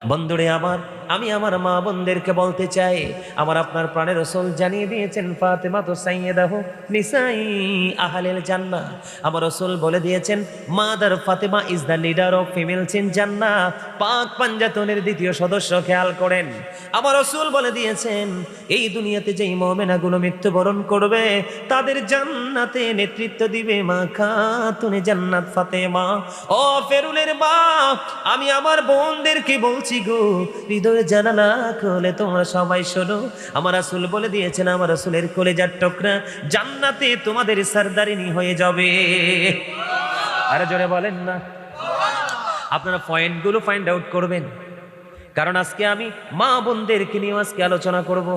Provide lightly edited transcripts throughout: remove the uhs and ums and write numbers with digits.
বন্ধুরে আমার, আমি আমার মা বোনদেরকে বলতে চাই, আমার আপনার প্রাণের রাসূল জানিয়ে দিয়েছেন ফাতেমা তো সাইয়্যিদাহু নিসাই আহলিল জান্নাহ। আমার রাসূল বলে দিয়েছেন mother Fatema is the leader of females in জান্নাহ। পাক পাঞ্জাতনের দ্বিতীয় সদস্য। খেয়াল করেন, আমার রাসূল বলে দিয়েছেন এই দুনিয়াতে যেই মুমিনাগুলো মৃত্যুবরণ করবে তাদের জান্নাতে নেতৃত্ব দিবে মা খাতুনে জান্নাত ফাতেমা। ও ফেরুলের মা, আমি আমার বোনদেরকে বলছি গো, হৃদয় জানালা খুলে তোমরা সবাই শোনো। আমার রাসূল বলে দিয়েছেন আমার রাসূলের কলিজার টুকরা জান্নাতে তোমাদের সরদারিনী হয়ে যাবে। আরে জোরে বলেন না। আপনারা পয়েন্টগুলো ফাইন্ড আউট করবেন, কারণ আজকে আমি মা বোনদেরকে নিয়ে আজকে আলোচনা করব।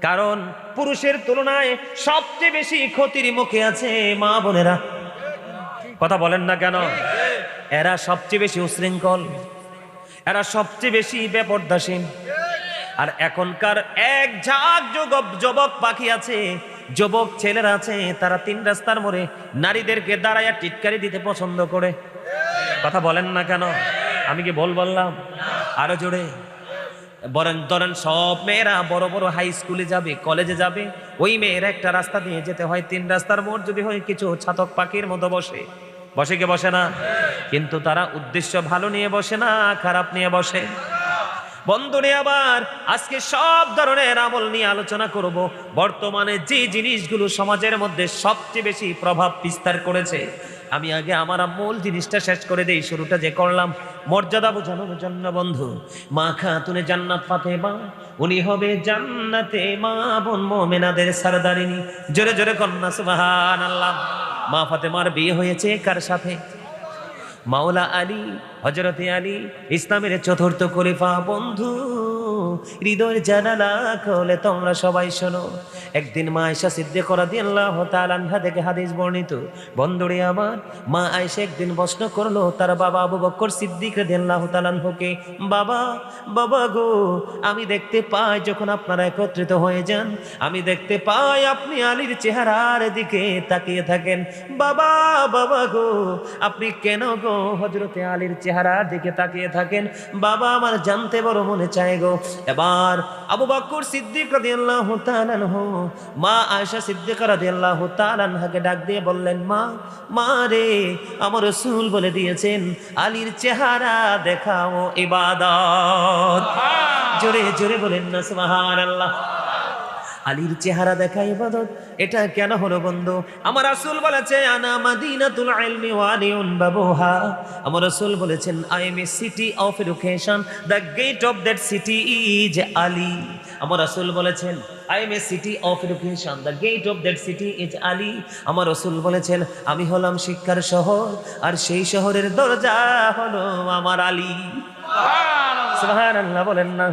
কারণ পুরুষের তুলনায় সবচেয়ে বেশি ক্ষতির মুখে আছে মা বোনেরা। কথা বলেন না কেন? এরা সবচেয়ে বেশি উশৃঙ্খল, এরা সবচেয়ে বেশি বেপরদাসীন। আর এখনকার এক ঝাঁক যুবক পাখি আছে, যুবক ছেলেরা আছে, তারা তিন রাস্তার মোড়ে নারীদেরকে দাঁড়াইয়া টিটকারি দিতে পছন্দ করে। কথা বলেন না কেন? আমি কি বললাম? আরো জোরে বলেন। ধরেন সব মেয়েরা বড় বড় হাই স্কুলে যাবে, কলেজে যাবে, ওই মেয়েরা একটা রাস্তা দিয়ে যেতে হয়, তিন রাস্তার মোড় যদি হয় কিছু ছাতক পাখির মতো বসে বসে কে বসে না? কিন্তু তারা উদ্দেশ্য ভালো নিয়ে বসে না, খারাপ নিয়ে বসে। বন্ধুরে আবার আজকে সব ধরনের আমল নিয়ে আলোচনা করব। বর্তমানে যে জিনিসগুলো সমাজের মধ্যে সবচেয়ে বেশি প্রভাব বিস্তার করেছে, আমি আগে আমার মূল জিনিসটা শেষ করে দেই। শুরুটা যে করলাম মর্যাদা বোঝানোর জন্য। বন্ধু, মা খাতুনে জান্নাত ফাতেমা, উনি হবে জান্নাতে মা বোন মুমিনাদের সরদারিনী। জোরে জোরে কন্যা সুবহানাল্লাহ। মা ফাতেমার বিয়ে হয়েছে কার সাথে? মাওলা আলী, হযরতে আলী, ইসলামের চতুর্থ খলিফা। বন্ধু, হৃদয়ের জানালা খুলে তোমরা সবাই শোনো। একদিন মা আয়েশা সিদ্দিকা রাদিয়াল্লাহু তাআলা আনহা থেকে হাদিস বর্ণিত। বন্ধুরে আমার, মা আয়েশা একদিন প্রশ্ন করলো তার বাবা আবু বকর সিদ্দিক রাদিয়াল্লাহু তাআলা আনহুকে, বাবা বাবা গো, আমি দেখতে পাই যখন আপনারা একত্রিত হয়ে যান, আমি দেখতে পাই আপনি আলীর চেহারার দিকে তাকিয়ে থাকেন। বাবা বাবা গো, আপনি কেন গো হযরতে আলীর চেহারার দিকে তাকিয়ে থাকেন? বাবা, আমার জানতে বড় মনে চায় গো। এবার আবু বকর সিদ্দিক রাদিয়াল্লাহু তাআলা আনহু মা আয়েশা সিদ্দিকা রাদিয়াল্লাহু তাআলা আনহাকে ডাক দিয়ে বললেন, মা মা রে, আমার রাসূল বলে দিয়েছেন আলীর চেহারা দেখাও ইবাদত। জোরে জোরে বলেন না সুবহানাল্লাহ। আলীর চেহারা দেখা ইবাদত, এটা কেন হলো বন্ধু? আমার রাসূল বলেছে আনা মাদিনাতুল ইলমি ওয়া আলিউন বাবুহা। আমার রাসূল বলেছেন I am a city of education, the gate of that city is Ali. আমার রাসূল বলেছেন I am a city of education, the gate of that city is Ali. আমার রাসূল বলেছেন আমি হলাম শিক্ষার শহর, আর সেই শহরের দরজা হলো আমার আলী। সুবহানাল্লাহ বলেন না।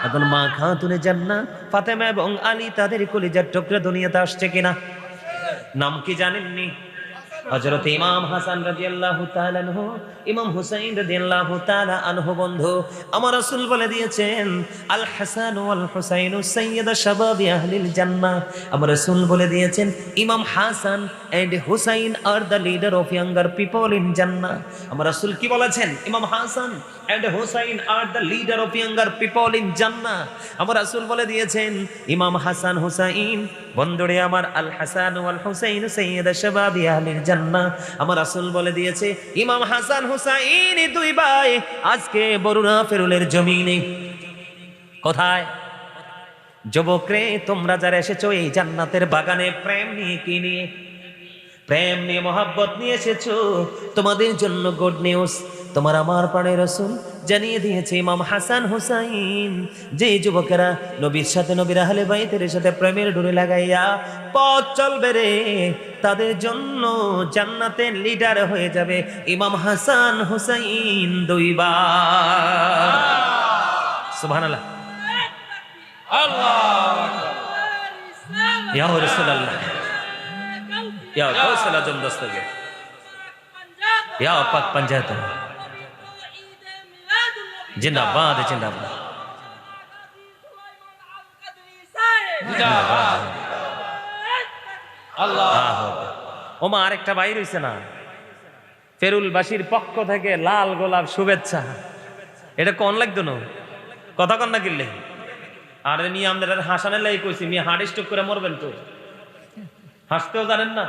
এখন মা খাতুনে জান্নাত ফাতেমা এবং আলী, তাদের কলিজার টুকরা দুনিয়াতে আসছে কিনা? নাম কি জানেননি? হযরত ইমাম হাসান রাদিয়াল্লাহু তাআলা আনহু, ইমাম হুসাইন রাদিয়াল্লাহু তাআলা আনহু। বন্ধু, আমার রাসূল বলে দিয়েছেন আল হাসান ওয়াল হুসাইন সাইয়্যিদা শাবাবি আহলিল জান্নাহ। আমার রাসূল বলে দিয়েছেন ইমাম Hasan and Hussain are the leader of younger people in জান্নাহ। আমার রাসূল কি বলেছেন? ইমাম Hasan and Hussain are the leader of younger people in জান্নাহ। আমার রাসূল বলে দিয়েছেন ইমাম হাসান হুসাইন, বন্ধুরে আমার, আল হাসান ওয়াল হুসাইন সাইয়্যিদা শাবাবি আহলিল জান্নাহ। আমার রাসূল বলে দিয়েছে ইমাম হাসান হুসাইন দুই ভাই আজকে বরুণা ফেরুলের জমিনে। কোথায়? যুবকরে, তোমরা যারা এসেছো এই জান্নাতের বাগানে প্রেম নিয়ে, কি নিয়ে? প্রেম নিয়ে, মহাব্বত নিয়ে এসেছো। তোমাদের জন্য গুড নিউজ। তোমার আমার প্রাণের রাসূল জানিয়ে দিয়েছে ইমাম হাসান হুসাইন, যে যুবকেরা নবীর সাথে, নবীর আহলে বাইতের সাথে প্রেমের ডোরে লাগাইয়া পথ চলবে রে, তাদের জন্য জান্নাতের লিডার হয়ে যাবে ইমাম হাসান হুসাইন দুইবার। সুবহানাল্লাহ। আল্লাহু আকবার। ইয়া রাসূলুল্লাহ, ইয়া কৌশল আজম দস্তগীর, ইয়া পাক পাঞ্জাতন, জিন্দাবাদ জিন্দাবাদ জিন্দাবাদ। আল্লাহ। ওমা আরেকটা ভাই রইছে না, ফেরুলবাসীর পক্ষ থেকে লাল গোলাপ শুভেচ্ছা। এটা কোন লাগতো না কথা কন না কিনলে আর নিয়ে আমাদের হাসানের লাই কইছি মিয়া হার্ট স্ট্রোক করে মরবেন তো হাসতেও জানেন না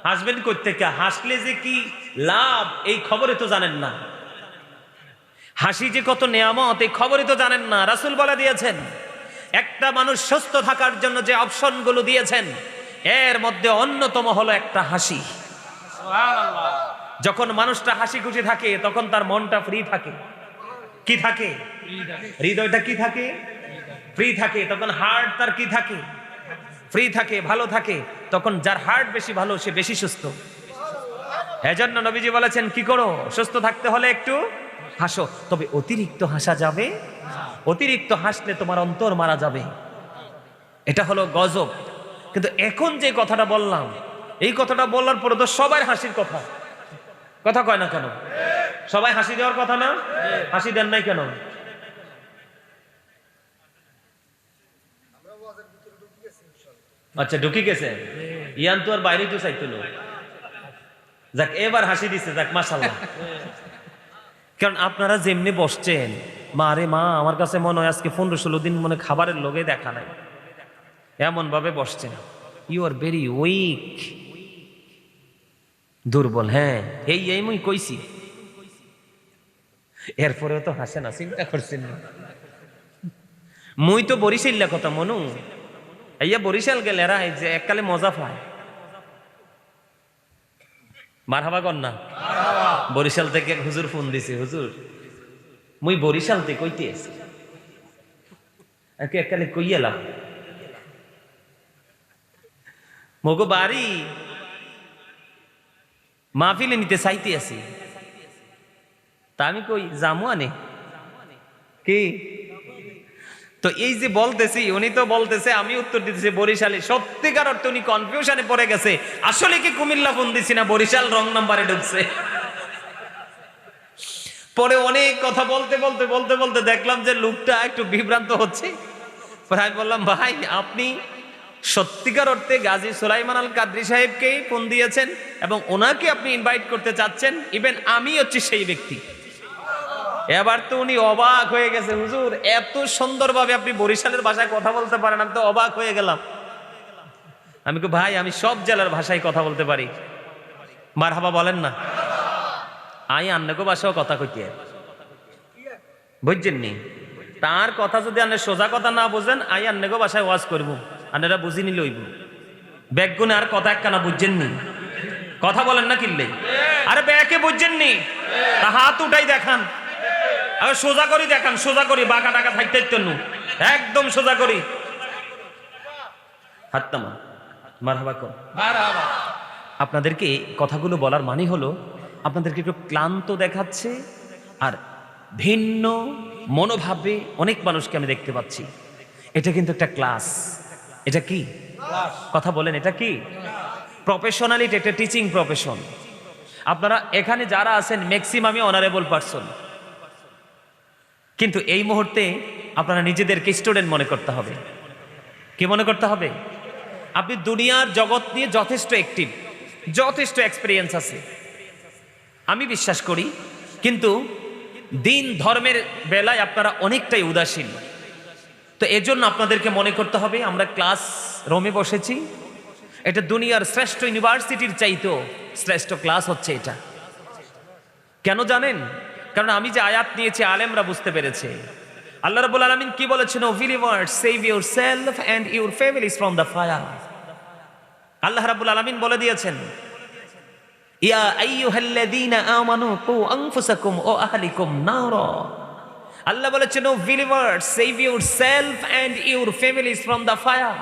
হাসবেন করতে কে হাসলে যে কি লাভ এই খবরে তো জানেন না হাসি যে কত নেয়ামত এই খবরই তো জানেন না রাসূল বলে দিয়েছেন একটা মানুষ সুস্থ থাকার জন্য যে অপশনগুলো দিয়েছেন এর মধ্যে অন্যতম হলো একটা হাসি সুবহানাল্লাহ যখন মানুষটা হাসি খুশি থাকে তখন তার মনটা ফ্রি থাকে কি থাকে হৃদয়টা কি থাকে ফ্রি থাকে তখন হার্ট তার কি থাকে ফ্রি থাকে ভালো থাকে তখন যার হার্ট বেশি ভালো সে বেশি সুস্থ এজন্য নবীজি বলেছেন কি করো সুস্থ থাকতে হলে একটু হাসো তবে অতিরিক্ত হাসা যাবে অতিরিক্ত হাসলে তোমার অন্তর মারা যাবে এটা হলো গজব কিন্তু এখন যে কথাটা বললাম এই কথাটা বলার পরে তো সবার হাসির কথা কথা কয় না কেন সবাই হাসি দেওয়ার কথা না হাসি দেন নাই কেন আচ্ছা ঢুকি গেছে ইয়ান তো আর বাইরে তো চাইতো না যাক এবার হাসি দিছে যাক মাশাআল্লাহ কারণ আপনারা যেমনি বসছেন মা রে মা আমার কাছে মনে হয় আজকে 15-16 দিন মনে খাবারের লোকে দেখা নাই এমন ভাবে বসছেন ইউ আর ভেরি উইক দুর্বল হ্যাঁ এই মুই কইছি এরপরেও তো হাসে না চিন্তা করছেন মুই তো বরিশাল কথা মনু আইয়া বরিশাল গেলে এরা যে এককালে মজা পায় মারহাবা কর না বরিশাল থেকে হুজুর ফোন দিছে হুজুর মুই বরিশাল থেকে কইতে আছি এককালে কই এলাম মগো বাড়ি মাহফিলে নিতে চাইতে আছি তা আমি কই জামু আনে কি তো এই যে বলতেছি উনি তো বলতেছে আমি উত্তর দিতেছি বরিশালে সত্যিকার অর্থে উনি কনফিউশনে পড়ে গেছে আসলে কি কুমিল্লা ফোন দিছি না বরিশাল রং নাম্বারে ঢুকছে পরে অনেক কথা বলতে বলতে বলতে বলতে দেখলাম যে লোকটা একটু বিভ্রান্ত হচ্ছে পরে আমি বললাম ভাই আপনি সত্যিকার অর্থে গাজী সুলাইমান আল কাদরি সাহেবকেই ফোন দিয়েছেন এবং ওনাকে আপনি ইনভাইট করতে চাচ্ছেন ইভেন আমি হচ্ছি সেই ব্যক্তি এবার তো উনি অবাক হয়ে গেছে হুজুর এত সুন্দরভাবে আপনি বরিশালের ভাষায় কথা বলতে পারেন আমি তো অবাক হয়ে গেলাম আমি কই ভাই আমি সব জেলার ভাষায় কথা বলতে পারি মারহাবা বলেন না আই আন্নাগো ভাষাও কথা কইতে বুঝছেন নি তার কথা যদি আপনি সোজা কথা না বুঝেন আই আন্নাগো ভাষায় ওয়াজ করবো আপনারা বুঝি নিলে হইব ব্যাগগুনে আর কথা একখানা বুঝছেন নি কথা বলেন না কিনলে আরে ব্যাকে বুঝছেন নি তা হাত উঠাই দেখান আর সোজা করি দেখান সোজা করি বাঁকা টাকা থাকতে একদম সোজা করি হাত্তামা মারহাবা কর মারহাবা আপনাদেরকে কথাগুলো বলার মানে হলো আপনাদেরকে একটু ক্লান্ত দেখাচ্ছে আর ভিন্ন মনোভাবে অনেক মানুষকে আমি দেখতে পাচ্ছি এটা কিন্তু একটা ক্লাস এটা কি কথা বলেন এটা কি প্রফেশনালিটি একটা টিচিং প্রফেশন আপনারা এখানে যারা আছেন ম্যাক্সিমামই অনারেবল পারসন কিন্তু এই মুহূর্তে আপনারা নিজেদেরকে স্টুডেন্ট মনে করতে হবে কি মনে করতে হবে আপনি দুনিয়ার জগৎ নিয়ে যথেষ্ট অ্যাক্টিভ যথেষ্ট এক্সপেরিয়েন্স আছে আমি বিশ্বাস করি কিন্তু দিন ধর্মের বেলায় আপনারা অনেকটাই উদাসীন তো এজন্য আপনাদেরকে মনে করতে হবে আমরা ক্লাস রুমে বসেছি এটা দুনিয়ার শ্রেষ্ঠ ইউনিভার্সিটির চাইতেও শ্রেষ্ঠ ক্লাস হচ্ছে এটা কেন জানেন কারণ আমি যে আয়াত নিয়েছি আলেমরা বুঝতে পেরেছে আল্লাহ রাব্বুল আলামিন কি বলেছেন O believers save yourself and your families from the fire আল্লাহ রাব্বুল আলামিন বলে দিয়েছেন ইয়া আইয়ুহাল্লাযীনা আমানু কু আনফুসাকুম ওয়া আহলিকুম নারা আল্লাহ বলেছেন O believers save yourself and your families from the fire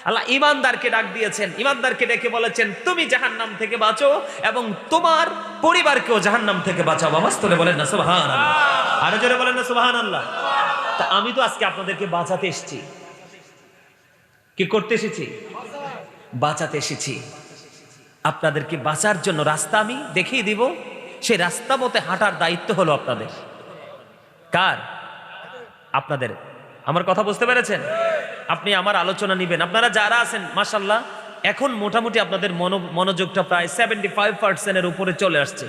আল্লাহ ঈমানদারকে ডাক দিয়েছেন ঈমানদারকে ডেকে বলেছেন তুমি জাহান্নাম থেকে বাঁচো এবং তোমার পরিবারকেও জাহান্নাম থেকে বাঁচাও আওয়াজ তুলে বলেন না সুবহানাল্লাহ আরো জোরে বলেন না সুবহানাল্লাহ তা আমি তো আজকে আপনাদেরকে বাঁচাতে এসেছি কি করতে এসেছি বাঁচাতে এসেছি আপনাদেরকে বাঁচার জন্য রাস্তা আমি দেখিয়ে দিব সেই রাস্তা মতে হাঁটার দায়িত্ব হলো আপনাদের কার আপনাদের আমার কথা বুঝতে পেরেছেন আপনি আমার আলোচনা নেবেন আপনারা যারা আছেন মাশাআল্লাহ এখন মোটামুটি আপনাদের মনোযোগটা প্রায় 75% এর উপরে চলে আসছে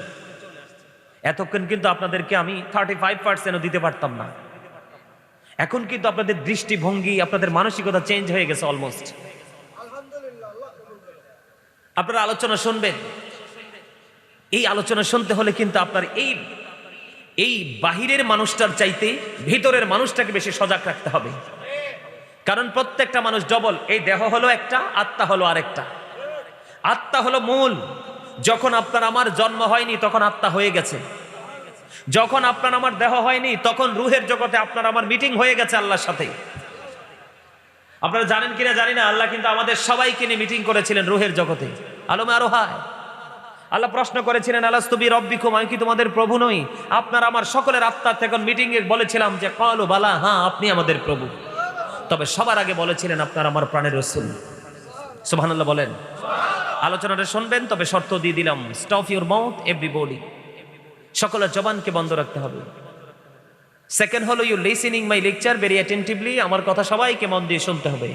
এতক্ষণ কিন্তু আপনাদেরকে আমি 35%ও দিতে পারতাম না। এখন কিন্তু আপনাদের দৃষ্টিভঙ্গি, আপনাদের মানসিকতা চেঞ্জ হয়ে গেছে অলমোস্ট। আপনারা আলোচনা শুনবেন, এই আলোচনা শুনতে হলে কিন্তু আপনার এই বাহিরের মানুষটার চাইতে ভিতরের মানুষটাকে বেশি সজাগ রাখতে হবে। কারণ প্রত্যেকটা মানুষ ডবল, এই দেহ হলো একটা, আত্মা হলো আরেকটা। আত্মা হলো মূল। যখন আপনার আমার জন্ম হয়নি তখন আত্মা হয়ে গেছে। যখন আপনার আমার দেহ হয়নি তখন রুহের জগতে আপনার আমার মিটিং হয়ে গেছে আল্লাহর সাথে। আপনারা জানেন কিনা জানি না, আল্লাহ কিন্তু আমাদের সবাইকে নিয়ে মিটিং করেছিলেন রুহের জগতে। আলমে আরো হায়, আল্লাহ প্রশ্ন করেছিলেন, আলাস্তু বিরব্বিকুম, আমি কি তোমাদের প্রভু নই? আপনার আমার সকলের আত্মার থেকে মিটিং এ বলেছিলাম যে ক্বালু বালা, হ্যাঁ আপনি আমাদের প্রভু। তবে সবার আগে বলেছিলেন আপনার আমার প্রাণের রাসূল। সুবহানাল্লাহ বলেন। আলোচনাটা শুনবেন, তবে শর্ত দিয়ে দিলাম, স্টপ ইউর মাউথ এভরিবডি, সকলের জবানকে বন্ধ রাখতে হবে। সেকেন্ড হলো you listening my lecture very attentively, আমার কথা সবাইকে মন দিয়ে শুনতে হবে।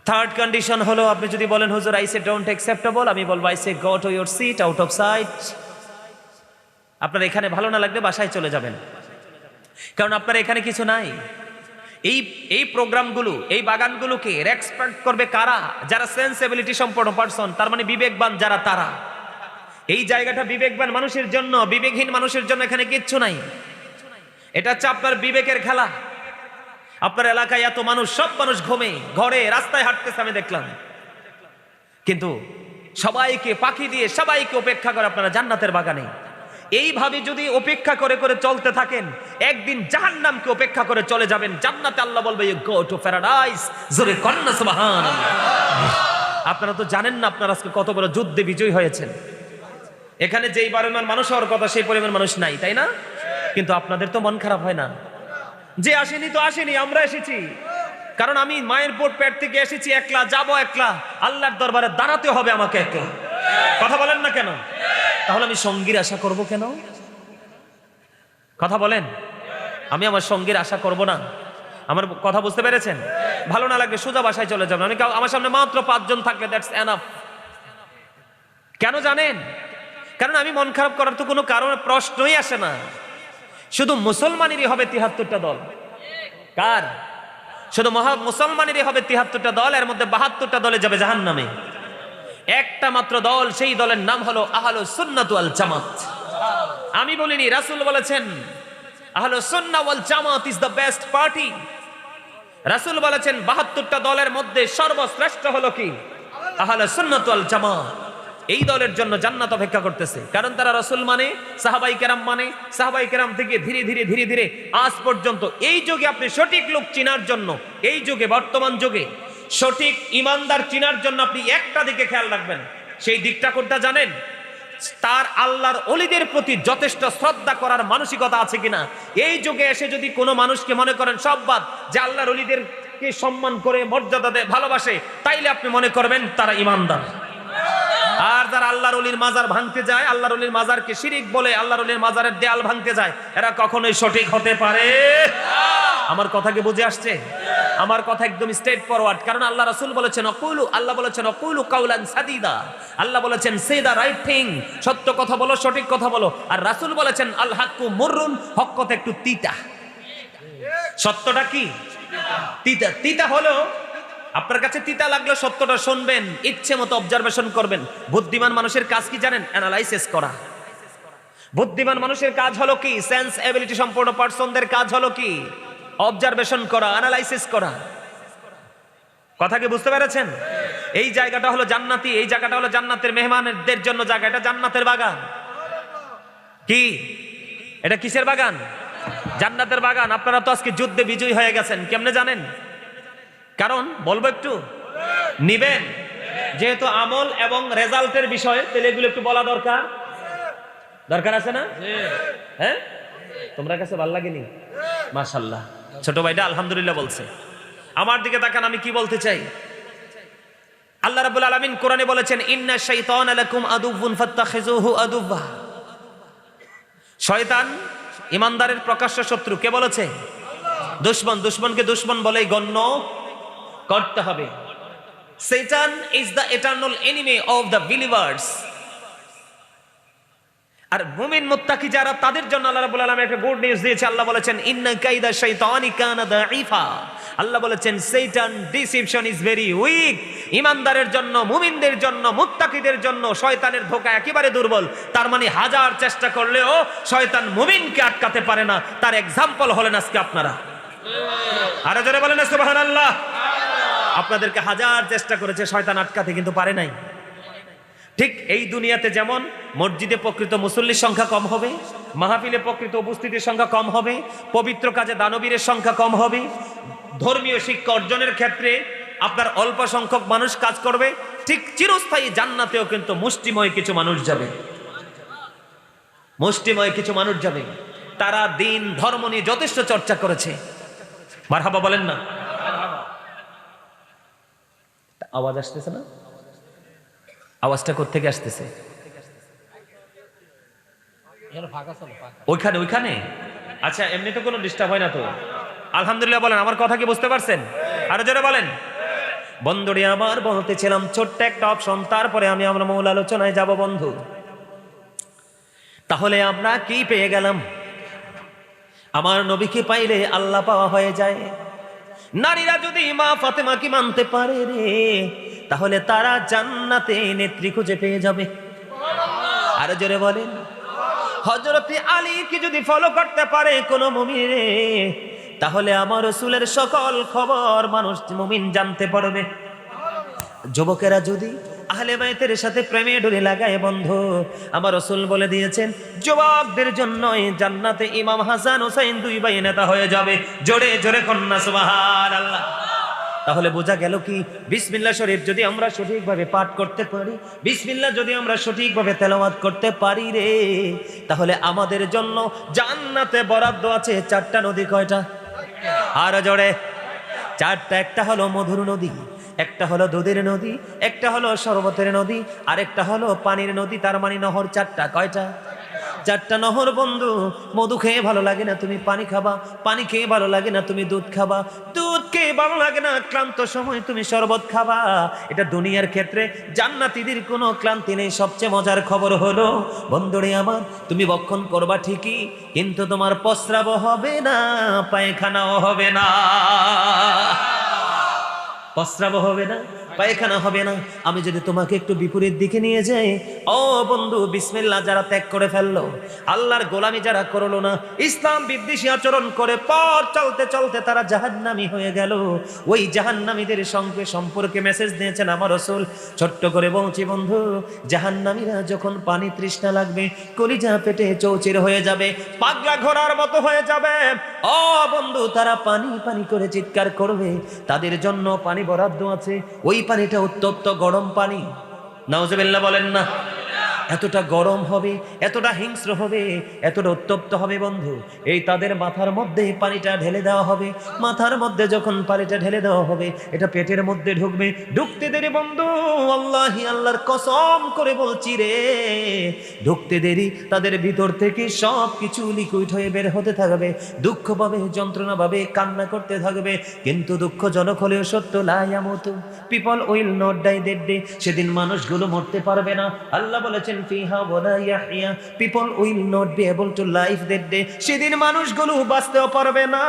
থার্ড কন্ডিশন হলো, আপনি যদি বলেন হুজুর আই সে ডোন্ট অ্যাকসেপ্টেবল, আমি বলবো I say go to your seat out of sight. আপনার এখানে ভালো না লাগলে বাসায় চলে যাবেন, কারণ আপনার এখানে কিছু নাই। এই প্রোগ্রামগুলো, এই বাগানগুলোকে রেসপেক্ট করবে কারা? যারা সেন্সিবিলিটি সম্পন্ন পারসন, তার মানে বিবেকবান যারা, তারা। এই জায়গাটা বিবেকবান মানুষের জন্য, বিবেকহীন মানুষের জন্য এখানে কিচ্ছু নাই। এটা হচ্ছে আপনার বিবেকের খেলা। আপনার এলাকায় এত মানুষ, সব মানুষ ঘুমে, ঘরে, রাস্তায় হাঁটতেছে আমি দেখলাম, কিন্তু সবাইকে পাখি দিয়ে সবাইকে উপেক্ষা করে আপনারা জান্নাতের বাগানে। এইভাবে যদি উপেক্ষা করে করে চলতে থাকেন, একদিন জাহান্নামকে উপেক্ষা করে চলে যাবেন, জান্নাতে আল্লাহ বলবে ইউ গো টু প্যারাডাইস। জোরে কন্না সুবহানাল্লাহ। আপনারা তো জানেন না আপনারা আজকে কত বড় যুদ্ধে বিজয়ী হয়েছেন। এখানে যেই পরিমাণ মানুষ হওয়ার কথা সেই পরিমাণ মানুষ নাই, তাই না? কিন্তু আপনাদের তো মন খারাপ হয় না? যে আসেনি তো আসেনি, আমরা এসেছি। কারণ আমি মায়ের পেট থেকে এসেছি একলা, যাব একলা, আল্লাহর দরবারে দাঁড়াতে হবে আমাকে একলা। কথা বলেন না কেন? তাহলে আমি সঙ্গীর আশা করব কেন? কথা বলেন। আমি আমার সঙ্গীর আশা করব না। আমার কথা বুঝতে পেরেছেন? ভালো না লাগবে সোজা বাসায় চলে যাবেন। আমি আমার সামনে মাত্র 5 জন থাকলে দ্যাটস এনাফ। কেন জানেন? কারণ আমি মন খারাপ করার তো কোনো কারণ, প্রশ্নই আসে না। শুধু মুসলমানেরই হবে 73টা দল। কার? শুধু মুসলমানেরই হবে 73টা দল, এর মধ্যে 72টা দলে যাবে জাহান্নামে। একটা মাত্র দল, সেই দলের নাম হলো আহলুস সুন্নাত ওয়াল জামাত। আমি বলিনি, রাসূল বলেছেন আহলুস সুন্নাহ ওয়াল জামাত ইজ দ্য বেস্ট পার্টি। রাসূল বলেছেন 72টা দলের মধ্যে সর্বশ্রেষ্ঠ হলো কি? আহলুস সুন্নাত ওয়াল জামাত। এই দলের জন্য জান্নাত অপেক্ষা করতেছে, কারণ তারা রাসূল মানে, সাহাবাই কেরাম মানে, সাহাবাই কেরাম থেকে ধীরে ধীরে ধীরে ধীরে আজ পর্যন্ত। এই যুগে আপনি সঠিক লোক চিনার জন্য, এই যুগে বর্তমান যুগে সঠিক ইমানদার চিনার জন্য আপনি একটা দিকে খেয়াল রাখবেন। সেই দিকটা কোনটা জানেন? তার আল্লাহর ওলিদের প্রতি যথেষ্ট শ্রদ্ধা করার মানসিকতা আছে কিনা। এই যুগে এসে যদি কোনো মানুষকে মনে করেন সব বাদ, যে আল্লাহর ওলিদেরকে সম্মান করে, মর্যাদা দেয়, ভালোবাসে, তাইলে আপনি মনে করবেন তারা ইমানদার। আর যারা আল্লাহর ওলির মাজার ভাঙতে যায়, আল্লাহর ওলির মাজারকে শিরিক বলে, আল্লাহর ওলির মাজারের দেয়াল ভাঙতে যায়, এরা কখনোই সঠিক হতে পারে না। আমার কথা কি বুঝে আসছে? আমার কথা একদম স্ট্রেট ফরওয়ার্ড। কারণ আল্লাহ রাসূল বলেছেন অকুলু, আল্লাহ বলেছেন অকুলু কাউলান সাদিদা। আল্লাহ বলেছেন সে দা রাইট থিং, সত্য কথা বলো, সঠিক কথা বলো। আর রাসূল বলেছেন আল হাক্কু মুররুন, হক কথা একটু তিতা। সত্যটা কি? তিতা। তিতা হলো, আপনার কাছে তিতা লাগলে সত্যটা শুনবেন, ইচ্ছে মতো অবজারভেশন করবেন। বুদ্ধিমান মানুষের কাজ কি জানেন? অ্যানালাইসিস করা। বুদ্ধিমান মানুষের কাজ হলো কি? সেন্স এবিলিটি সম্পন্ন পারসনদের কাজ হলো কি? অবজারভেশন করা, অ্যানালাইসিস করা। কথা কি বুঝতে পেরেছেন? এই জায়গাটা হলো জান্নাতি, এই জায়গাটা হলো জান্নাতের মেহমানদের জন্য জায়গা। এটা জান্নাতের বাগান। কি এটা? কিসের বাগান? জান্নাতের বাগান। আপনারা তো আজকে যুদ্ধে বিজয়ী হয়ে গেছেন। কেমনে জানেন? কারণ বলবো, একটু নিবেন। যেহেতু আমল এবং রেজাল্টের বিষয়, তাহলে এগুলো একটু বলা দরকার। দরকার আছে না? হ্যাঁ, তোমরা কাছে ভালো লাগেনি? মাশাআল্লাহ, ছোট ভাইটা আলহামদুলিল্লাহ বলছে। আমার দিকে তাকান, আমি কি বলতে চাই। আল্লাহ রাব্বুল আলামিন কোরআনে বলেছেন ইন্না শাইতানা লাকুম আদুউন ফাত্তাখিযুহু আদুওয়া। শয়তান ইমানদারের প্রকাশ্য শত্রু। কে বলেছে? দুশমন। দুশমনকে দুশমন বলেই গণ্য করতে হবে। Satan is the eternal enemy of the believers. আর মুমিন মুত্তাকি যারা, তাদের জন্য আল্লাহ রাব্বুল আলামিন একটা গুড নিউজ দিয়েছে। আল্লাহ বলেছেন ইন্না কাইদা শাইতানি কানা দাঈফা। আল্লাহ বলেছেন শয়তান ডিসিপশন ইজ ভেরি উইক। ইমানদারের জন্য, মুমিনদের জন্য, মুত্তাকিদের জন্য শয়তানের ধোঁকা একেবারে দুর্বল। তার মানে হাজার চেষ্টা করলেও শয়তান মুমিনকে আটকাতে পারে না। তার এক্সাম্পল হলেন আজকে আপনারা। আরো জোরে বলেন সুবহানাল্লাহ। আপনাদেরকে হাজার চেষ্টা করেছে শয়তান আটকাতে, কিন্তু পারে নাই। ঠিক এই দুনিয়াতে যেমন মসজিদে প্রকৃত মুসল্লির সংখ্যা কম হবে, মাহফিলে প্রকৃত উপস্থিতির সংখ্যা কম হবে, পবিত্র কাজে দানবীরের সংখ্যা কম হবে, ধর্মীয় শিক্ষা অর্জনের ক্ষেত্রে আপনার অল্প সংখ্যক মানুষ কাজ করবে, ঠিক চিরস্থায়ী জান্নাতেও কিন্তু মুষ্টিময় কিছু মানুষ যাবে। মুষ্টিময় কিছু মানুষ যাবে, তারা দিন ধর্ম নিয়ে যথেষ্ট চর্চা করেছে। মারহাবা বলেন না? আওয়াজ আসতেছে না? আওয়াজটা কোত্থেকে আসতেছে? ওইখানে ওইখানে আচ্ছা, এমনি তো কোনো ডিস্টার্ব হয় না তো? আলহামদুলিল্লাহ বলেন। আমার কথা কি বুঝতে পারছেন? আরো জোরে বলেন। বন্ধুরে আবার বলতেছিলাম ছোট্ট একটা অপশন, তারপরে আমরা মূল আলোচনায় যাব বন্ধু। তাহলে আমরা কি পেয়ে গেলাম? আমার নবীকে পাইলে আল্লাহ পাওয়া হয়ে যায়। নারীরা যদি মা ফাতেমাকে মানতে পারে রে, তাহলে তারা জান্নাতে নেত্রী খুঁজে পেয়ে যাবে। আরো জোরে বলেন। হযরত আলী কি যদি ফলো করতে পারে কোন মুমিন রে, তাহলে আমার রাসূলের সকল খবর মানুষ মুমিন জানতে পারবে। যুবকেরা যদি আহলে বাইতের সাথে প্রেমে ডোরে লাগায় বন্ধু, আমার রাসূল বলে দিয়েছেন যুবকদের জন্য জান্নাতে ইমাম হাসান হুসাইন দুই ভাই নেতা হয়ে যাবে। জোরে জোরে কন্যা সুবহানাল্লাহ। তাহলে বোঝা গেল কি, বিসমিল্লাহ শরীফ যদি আমরা সঠিকভাবে পাঠ করতে পারি, বিসমিল্লাহ যদি আমরা সঠিকভাবে তেলাওয়াত করতে পারি রে, তাহলে আমাদের জন্য জান্নাতে বরাদ্দ আছে 4টা নদী। কয়টা? আর জোরে। 4টা। একটা হলো মধুর নদী, একটা হলো দুধের নদী, একটা হলো শরবতের নদী, আর একটা হলো পানির নদী। তার মানে নহর 4টা। কয়টা? 4টা নহর বন্ধু। মধু খেয়ে ভালো লাগে না, তুমি পানি খাবা। পানি খেয়ে ভালো লাগে না, তুমি দুধ খাবা। দুধ খেয়ে ভালো লাগে না, ক্লান্ত সময় তুমি শরবত খাবা। এটা দুনিয়ার ক্ষেত্রে। জান্নাতীদের কোনো ক্লান্তি নেই। সবচেয়ে মজার খবর হলো বন্ধুরে আমার, তুমি বক্ষণ করবা ঠিকই, কিন্তু তোমার প্রস্রাব হবে না, পায়খানাও হবে না। প্রস্রাব হবে না, পায়খানা হবে না। আমি যদি তোমাকে একটু বিপরীত দিকে নিয়ে যাই, ও বন্ধু, বিসমিল্লাহ যারা ত্যাগ করে ফেললো, আল্লাহর গোলামি যারা করলো না, ইসলাম বিদ্বেষী আচরণ করে পথ চলতে চলতে তারা জাহান্নামী হয়ে গেল। ওই জাহান্নামীদের সঙ্গে সম্পর্কে মেসেজ দিয়েছেন আমার রাসূল। ছোট্ট করে বলছি বন্ধু, জাহান্নামীরা যখন পানি তৃষ্ণা লাগবে, কলিজা পেটে চৌচির হয়ে যাবে, পাগলা ঘোড়ার মতো হয়ে যাবে। ও বন্ধু, তারা পানি পানি করে চিৎকার করবে। তাদের জন্য পানি বরাদ্দ আছে। ওই পানিটা উত্তপ্ত গরম পানি। নাউজুবিল্লাহ বলেন না? এতটা গরম হবে, এতটা হিংস্র হবে, এতটা উত্তপ্ত হবে বন্ধু। এই তাদের মাথার মধ্যে পানিটা ঢেলে দেওয়া হবে। মাথার মধ্যে যখন পানিটা ঢেলে দেওয়া হবে, এটা পেটের মধ্যে ঢুকবে। ঢুকতে দেরি বন্ধু, আল্লাহি আল্লাহর কসম করে বলছি রে, ঢুকতে দেরি তাদের ভিতর থেকে সব কিছু লিকুইড হয়ে বের হতে থাকবে। দুঃখ পাবে, যন্ত্রণা পাবে, কান্না করতে থাকবে। কিন্তু দুঃখজনক হলেও সত্য, লা ইয়ামুতু, people will not die that day. সেদিন মানুষগুলো মরতে পারবে না। আল্লাহ বলেছেন ফিহা ওয়ালা ইয়াহইয়া, people will not be able to live that day. সেদিন মানুষগুলো বাঁচতেও পারবে না।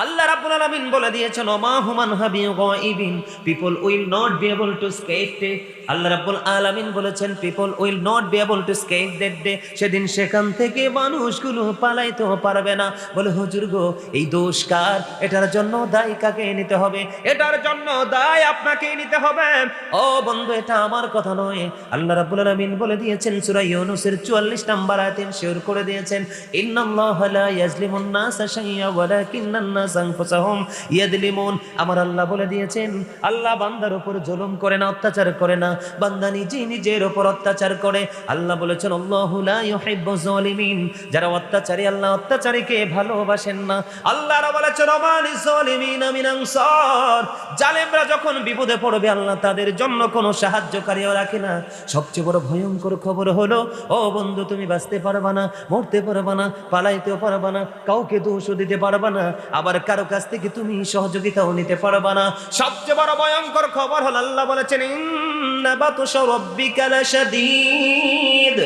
আল্লাহ রাব্বুল আলামিন বলে দিয়েছেন ওমা হুমান হাবিগাইবিন, people will not be able to escape day. আল্লাহ রাব্বুল আলামিন বলেছেন people will not be able to escape that day. সেদিন সেখান থেকে মানুষগুলো পালাইতেও পারবে না। বলে হুজুর গো, এই দোষ কার? এটার জন্য দায় কাকে নিতে হবে? এটার জন্য দায় আপনাকেই নিতে হবে। ও বন্ধু, এটা আমার কথা নয়। আল্লাহ রাব্বুল আলামিন বলে দিয়েছেন সূরা ইউনূসের 44 নম্বর আয়াতে শেয়ার করে দিয়েছেন, ইন্নাল্লাহা লা ইয়াজলিমুন নাসা শাইআ ওয়ালাকিন্নান নাসা আনফুসাহুম ইয়াজলিমুন। আমার আল্লাহ বলে দিয়েছেন, আল্লাহ বান্দার উপর জুলুম করে না, অত্যাচার করে না, বান্দা নিজেই নিজের উপর অত্যাচার করে। আল্লাহ বলেছেন আল্লাহু লা ইউহিব্বুজ জালিমিন। যারা অত্যাচারী, আল্লাহ অত্যাচারীকে ভালোবাসেন না। আল্লাহ বলেছেন ওমালিজ জালিমিনা মিন আনসার। জালেমরা যখন বিপদে পড়বে, আল্লাহ তাদের জন্য কোনো সাহায্যকারীও রাখে না। সবচেয়ে বড় ভয়ঙ্কর খবর হলো, ও বন্ধু, তুমি বাঁচতে পারবা না, মরতে পারবা না, পালাইতেও পারবা না, কাউকে দোষও দিতে পারবা না, আবার কারো কাছ থেকে তুমি সহযোগিতাও নিতে পারবা না। সবচেয়ে বড় ভয়ঙ্কর খবর হলো, আল্লাহ বলেছেন ইন্না বাতশা রাব্বিকা লাশাদীদ।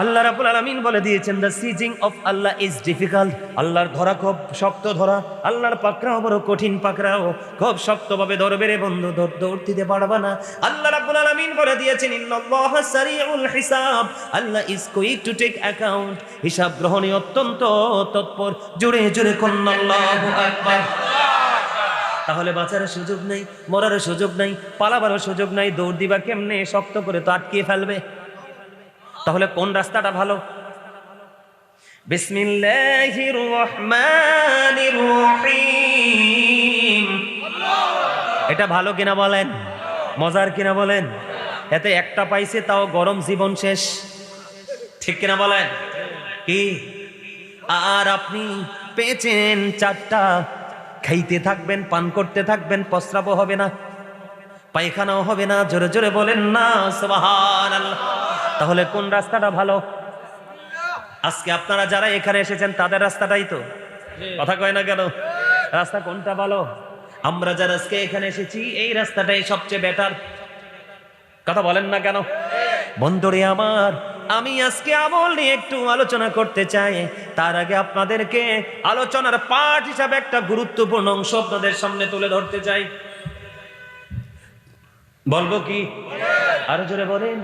আল্লাহ রাব্বুল আলামিন বলে দিয়েছেন the seizing of Allah is difficult. আল্লাহর ধরা খুব শক্ত ধরা, আল্লাহর পাকড়াও বড় কঠিন পাকড়াও। খুব শক্তভাবে ধরবে রে বন্ধু, দৌড় দিতে পারবা না। আল্লাহ রাব্বুল আলামিন বলে দিয়েছেন ইন্নাল্লাহা সারিউল হিসাব, আল্লাহ is quick to take account. হিসাব গ্রহণে অত্যন্ত তৎপর। জোরে জোরে কোন আল্লাহু আকবার। তাহলে বাঁচার সুযোগ নেই, মরার সুযোগ নাই, পালাবারও সুযোগ নাই। দৌড় দিবা কেমনে? শক্ত করে তো আটকিয়ে ফেলবে। তাহলে কোন রাস্তাটা ভালো? বিসমিল্লাহির রহমানির রহিম, এটা ভালো কিনা বলেন? মজার কিনা বলেন? এতে একটা পাইছে তাও গরম জীবন শেষ, ঠিক কিনা বলেন? কি আর আপনি পেয়েছেন চারটা, খাইতে থাকবেন, পান করতে থাকবেন, প্রস্রাবও হবে না, পায়খানাও হবে না। জোরে জোরে বলেন না সুবহানাল্লাহ। তাহলে কোন রাস্তাটা ভালো? আজকে আপনারা যারা এখানে এসেছেন তাদের রাস্তাটাই তো, কথা কয় না কেন? রাস্তা কোনটা ভালো? আমরা যারা আজকে এখানে এসেছি এই রাস্তাটাই সবচেয়ে বেটার, কথা বলেন না কেন? বন্ধুরে আমার, আমি আজকে আমল নিয়ে একটু আলোচনা করতে চাই। তার আগে আপনাদেরকে আলোচনার পাঠ হিসাবে একটা গুরুত্বপূর্ণ অংশ আপনাদের সামনে তুলে ধরতে চাই। বলবো কি? আরো জোরে বলেন।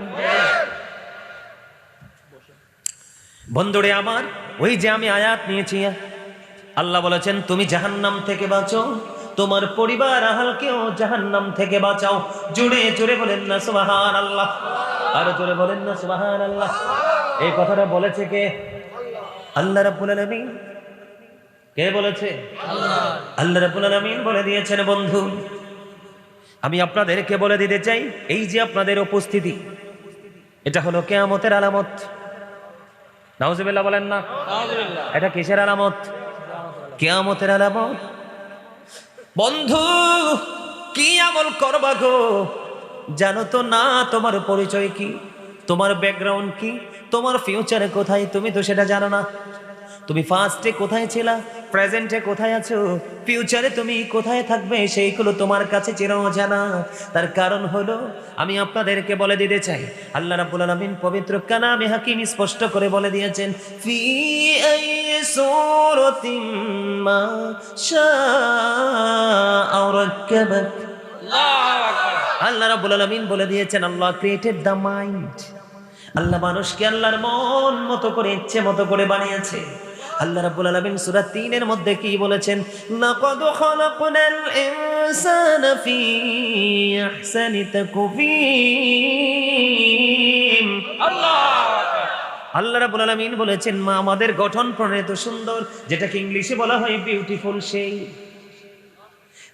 বন্ধুরে আমার, ওই যে আমি আয়াত নিয়েছি, আল্লাহ বলেছেন তুমি জাহান্নাম থেকে বাঁচো, তোমার পরিবার আহালকেও জাহান্নাম থেকে বাঁচাও। জোরে জোরে বলেন না সুবহানাল্লাহ। আরো জোরে বলেন না সুবহানাল্লাহ। এই কথাটা বলেছে কে? আল্লাহ রাব্বুল আলামিন। কে বলেছে? আল্লাহ রাব্বুল আলামিন বলে দিয়েছেন। বন্ধু, আমি আপনাদেরকে বলে দিতে চাই, এই যে আপনাদের উপস্থিতি, এটা হলো কিয়ামতের আলামত। নাউজুবিল্লাহ বলেন না। এটা কিসের আলামত? কিয়ামতের আলামত। বন্ধু, কি আমল করবা গো? জানো তো না তোমার পরিচয় কি, তোমার ব্যাকগ্রাউন্ড কি, তোমার ফিউচারে কোথায়, তুমি তো সেটা জানো না। তুমি ফার্স্টে কোথায় ছিলা, প্রেজেন্টে কোথায় আছো, ফিউচারে তুমি কোথায় থাকবে, সেইগুলো তোমার কাছে চির অজানা। তার কারণ হলো আমি আপনাদেরকে বলে দিতে চাই, আল্লাহ রাব্বুল আলামিন পবিত্র কালামে হাকিম স্পষ্ট করে বলে দিয়েছেন, ফি আই সূরাতিন মা শাআ রাক্কাবাক। আল্লাহ রাব্বুল আলামিন বলে দিয়েছেন, আল্লাহ ক্রিয়েটেড দ্য মাইন্ড। আল্লাহ মানুষকে আল্লাহর মন মতো করে, ইচ্ছে মতো করে বানিয়েছে। আল্লাহ রাব্বুল আলামিন সূরা ৩ এর মধ্যে কি বলেছেন? লাকাদ খালাকনাল ইনসানা ফি আহসানি তাকওয়িম। আল্লাহ রাব্বুল আলামিন বলেছেন, মা আমাদের গঠন প্রণালী তো সুন্দর, যেটাকে ইংলিশে বলা হয় বিউটিফুল। সেই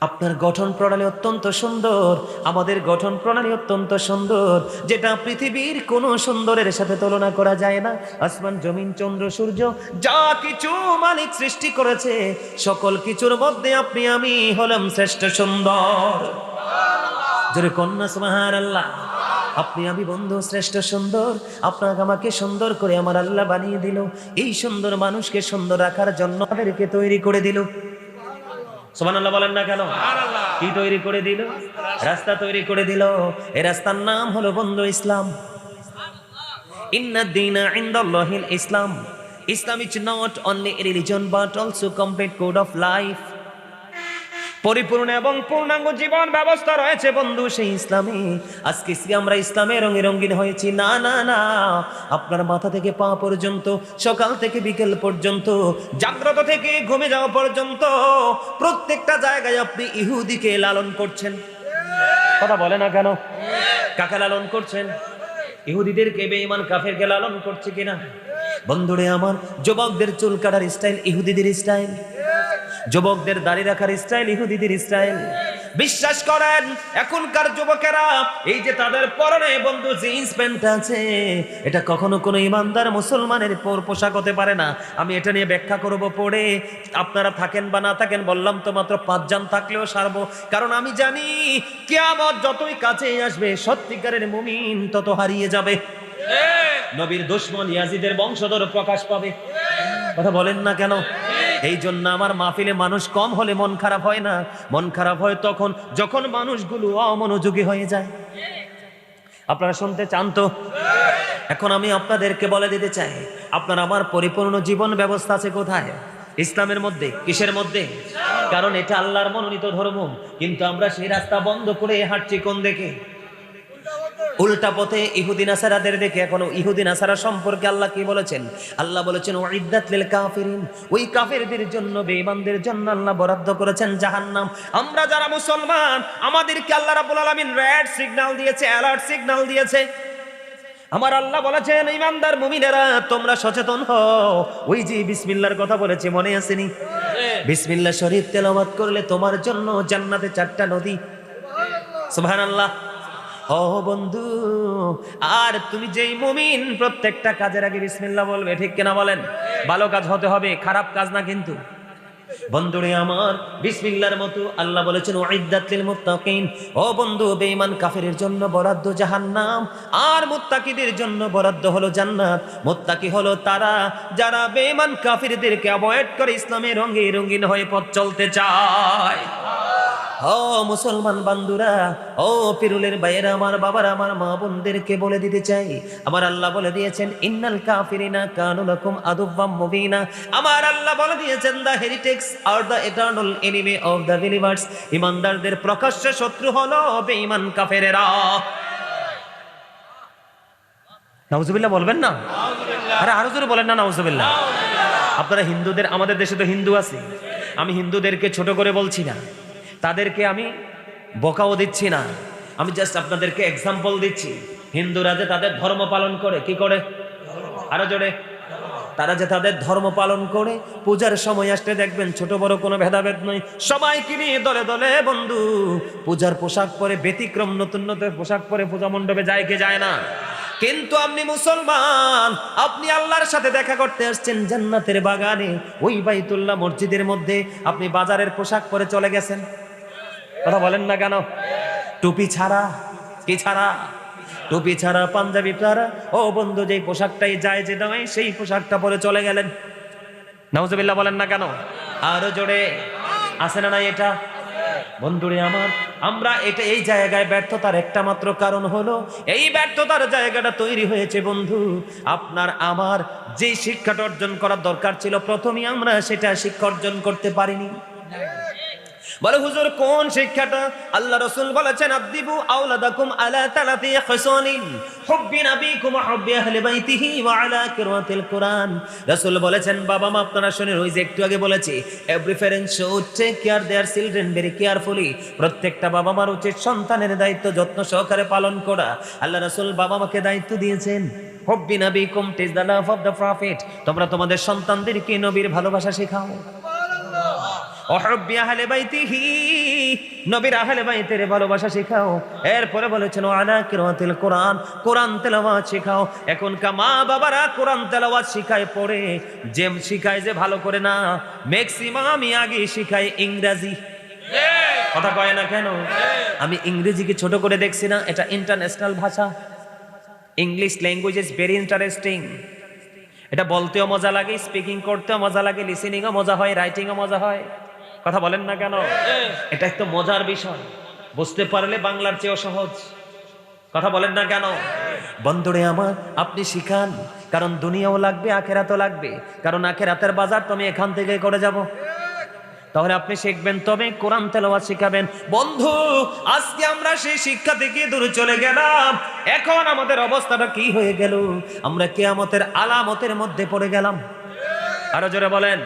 আপনার গঠন প্রণালী অত্যন্ত সুন্দর, আমাদের গঠন প্রণালী অত্যন্ত সুন্দর, যেটা পৃথিবীর কোনো সুন্দরের সাথে তুলনা করা যায় না। আসমান, জমিন, চন্দ্র, সূর্য, যা কিছু মালিক সৃষ্টি করেছে, সকল কিছুর মধ্যে আপনি আমি হলাম শ্রেষ্ঠ সুন্দর। জোরে কন্যা সুবহানাল্লাহ। আপনি আমি বন্ধু শ্রেষ্ঠ সুন্দর। আপনাকে আমাকে সুন্দর করে আমার আল্লাহ বানিয়ে দিল। এই সুন্দর মানুষকে সুন্দর রাখার জন্য আমাদেরকে তৈরি করে দিল। সুবহানাল্লাহ বলেন না কেন? কি তৈরি করে দিল? রাস্তা তৈরি করে দিল। এই রাস্তার নাম হলো বন্ধু ইসলাম। ইন্নাদ দীনা ইনদাল্লাহিল ইসলাম। ইসলাম is not only a religion but also complete code of life. পরিপূর্ণ এবং পূর্ণাঙ্গ জীবন ব্যবস্থা রয়েছে বন্ধু সেই ইসলামে। আজকে আমরা ইসলামে রঙে রঙিন হয়েছি। না না না, আপনার মাথা থেকে পা পর্যন্ত, সকাল থেকে বিকেল পর্যন্ত, জাগ্রত থেকে ঘুমে যাওয়া পর্যন্ত প্রত্যেকটা জায়গায় আপনি ইহুদিকে লালন করছেন। কথা বলে না কেন? কাকে লালন করছেন? ইহুদিদেরকে, বেঈমান কাফেরকে লালন করছে কিনা? বন্ধুরে আমার, যুবকদের চুল কাটার স্টাইল ইহুদিদের স্টাইল, যুবকদের দাড়ি রাখার স্টাইল ইহুদিদের স্টাইল। বিশ্বাস করেন, এখনকার যুবকেরা এই যে তাদের পরনে বন্ধু জিন্স প্যান্ট আছে, এটা কখনো কোনো ইমানদার মুসলমানের পোশাক হতে পারে না। আমি এটা নিয়ে ব্যাখ্যা করব পরে। আপনারা থাকেন বা না থাকেন, বললাম তো মাত্র 5 জন থাকলেও সারবো। কারণ আমি জানি কিয়ামত যতই কাছে আসবে, সত্যিকারের মুমিন তত হারিয়ে যাবে। নবীর দুশমন ইয়াজিদের বংশধর প্রকাশ পাবে। কথা বলেন না কেন? এই জন্য আমার মাহফিলে মানুষ কম হলে মন খারাপ হয় না। মন খারাপ হয় তখন যখন মানুষগুলো অমনোযোগী হয়ে যায়। আপনারা শুনতে চান তো? এখন আমি আপনাদেরকে বলে দিতে চাই, আপনার আমার পরিপূর্ণ জীবন ব্যবস্থা আছে কোথায়? ইসলামের মধ্যে। কিসের মধ্যে? কারণ এটা আল্লাহর মনোনীত ধর্ম, কিন্তু আমরা সেই রাস্তা বন্ধ করে হাঁটছি কোন দিকে? উল্টা পথে, ইহুদি নাসারাদের দেখে। এখনো ইহুদি নাসারা সম্পর্কে আল্লাহ কি বলেছেন? আল্লাহ বলেছেন উইদ্দাত লিল কাফিরিন, ওই কাফেরদের জন্য, বেঈমানদের জন্য আল্লাহ বরাদ্দ করেছেন জাহান্নাম। আমরা যারা মুসলমান, আমাদেরকে আল্লাহ রাব্বুল আলামিন রেড সিগন্যাল দিয়েছে, অ্যালার্ট সিগন্যাল দিয়েছে। আমার আল্লাহ বলেছেন ঈমানদার মুমিনেরা তোমরা সচেতন হও। ওই যে বিসমিল্লাহর কথা বলেছে, মনে আসেনি? বিসমিল্লাহ শরীফ তেলাওয়াত করলে তোমার জন্য জান্নাতে 4টা নদী। সুবহানাল্লাহ। ও বন্ধু, আর তুমি যেই মুমিন প্রত্যেকটা কাজের আগে বিসমিল্লাহ বলবে, ঠিক কিনা বলেন? ভালো কাজ হতে হবে, খারাপ কাজ না কিন্তু। বন্ধুরে আমার, বিসমিল্লাহর মতো আল্লাহ বলেছেন উইদ্দাত লিল মুত্তাকিন। ও বন্ধু, বেঈমান কাফেরের জন্য বরাদ্দ জাহান্নাম, আর মুত্তাকিদের জন্য বরাদ্দ হলো জান্নাত। মুত্তাকি হলো তারা যারা বেঈমান কাফেরদেরকে অ্যাভয়েড করে ইসলামের রঙে রঙিন হয়ে পথ চলতে চায়। ও মুসলমান বন্ধুরা, ও পিরুলের ভাইয়েরা, আমার বাবারা, আমার মা বোনদেরকে বলে দিতে চাই, আমার আল্লাহ বলে দিয়েছেন ইন্নাল কাফিরিনা কানু লাকুম আদুওয়াম মুবিনা। আমার আল্লাহ বলে দিয়েছেন দ্য হেরিটেক্স আর the eternal enemy of the believers. ঈমানদারদের প্রকাশ্য শত্রু হলো বেঈমান কাফেরেরা। নাউজুবিল্লাহ বলবেন না? আরে আরো জোরে বলেন না নাউজুবিল্লাহ। আপনারা হিন্দুদের, আমাদের দেশে তো হিন্দু আছে, আমি হিন্দুদেরকে ছোট করে বলছি না, তাদেরকে আমি বকাও দিচ্ছি না, আমি জাস্ট আপনাদেরকে এক্সাম্পল দিচ্ছি। হিন্দুরা যে তাদের ধর্ম পালন করে, কি করে? আরো জোরে। তারা যে তাদের ধর্ম পালন করে, পূজার সময় আসতে দেখবেন ছোট বড় কোনো ভেদাভেদ নয়, সবাইকে নিয়ে দলে দলে বন্ধু পূজার পোশাক পরে, ব্যতিক্রম নতুন নতুন পোশাক পরে পূজা মণ্ডপে যায় কে যায় না? কিন্তু আপনি মুসলমান, আপনি আল্লাহর সাথে দেখা করতে আসছেন জান্নাতের বাগানে, ওই বাইতুল্লাহ মসজিদের মধ্যে আপনি বাজারের পোশাক পরে চলে গেছেন। কথা বলেন না কেন? টুপি ছাড়া, কি ছাড়া? টুপি ছাড়া, পাঞ্জাবি ছাড়া। ও বন্ধু, যেই পোশাকটাই যায় যে নয় সেই পোশাকটা পরে চলে গেলেন। নাউজুবিল্লাহ বলেন না কেন? আরো জোরে। আছে না নাই এটা? বন্ধুরে আমার, আমরা এটা এই জায়গায় ব্যর্থতার একটা মাত্র কারণ হলো, এই ব্যর্থতার জায়গাটা তৈরি হয়েছে বন্ধু আপনার আমার যে শিক্ষাটা অর্জন করার দরকার ছিল প্রথমেই আমরা সেটা শিক্ষা অর্জন করতে পারিনি। বলে হুজুর কোন শিক্ষাটা? আল্লাহ রাসূল বলেছেন আদিবু আওলাদাকুম আলা তালাতি খিসানিন হুব্বি নাবিকুম ওয়া হুব্বি আহলি বাইতিহি ওয়া আলা কিরাতিল কুরআন। রাসূল বলেছেন বাবা মা, আপনারা শুনেন, ওই যে একটু আগে বলেছি every parent should take care their children very carefully. প্রত্যেকটা বাবা মার উচিত সন্তানের দায়িত্ব যত্ন সহকারে পালন করা। আল্লাহ রাসূল বাবা মাকে দায়িত্ব দিয়েছেন হুব্বি নাবিকুম টিজ the love of the prophet, তোমরা তোমাদের সন্তানদেরকে নবীর ভালোবাসা শেখাও। নবীর আহলে বাইতের ভালোবাসা শেখাও। এরপরে বলেছেন আলা কিরাতিল কোরআন, কোরআন তেলাওয়াত শেখাও। এখনকার মা বাবারা কোরআন তেলাওয়াত শিখায় পড়ে, যে শিখায় যে ভালো করে না, ম্যাক্সিমামই আগে শিখায় ইংরেজি। কথা কয় না কেন? আমি ইংরেজিকে ছোট করে দেখছি না, এটা ইন্টারন্যাশনাল ভাষা। English language is very interesting. এটা বলতেও মজা লাগে, স্পিকিং করতেও মজা লাগে, লিসেনিংও মজা হয়, রাইটিংও মজা হয়। কথা বলেন না কেন? এটা একটা মজার বিষয়, বুঝতে পারলে বাংলার চেয়েও সহজ। কথা বলেন না কেন? বন্ধুরে আমার, আপনি শিখান, কারণ দুনিয়াও লাগবে, আখেরাতও লাগবে, কারণ আখেরাতের বাজার তো আমি এখান থেকে করে যাব। তাহলে আপনি শিখবেন, তবে কোরআন তেলাওয়াত শিখাবেন। বন্ধু, আজকে আমরা সেই শিক্ষা থেকে দূরে চলে গেলাম। এখন আমাদের অবস্থাটা কি হয়ে গেল? আমরা কিয়ামতের আলামতের মধ্যে পড়ে গেলাম। আরো জোরে বলেন।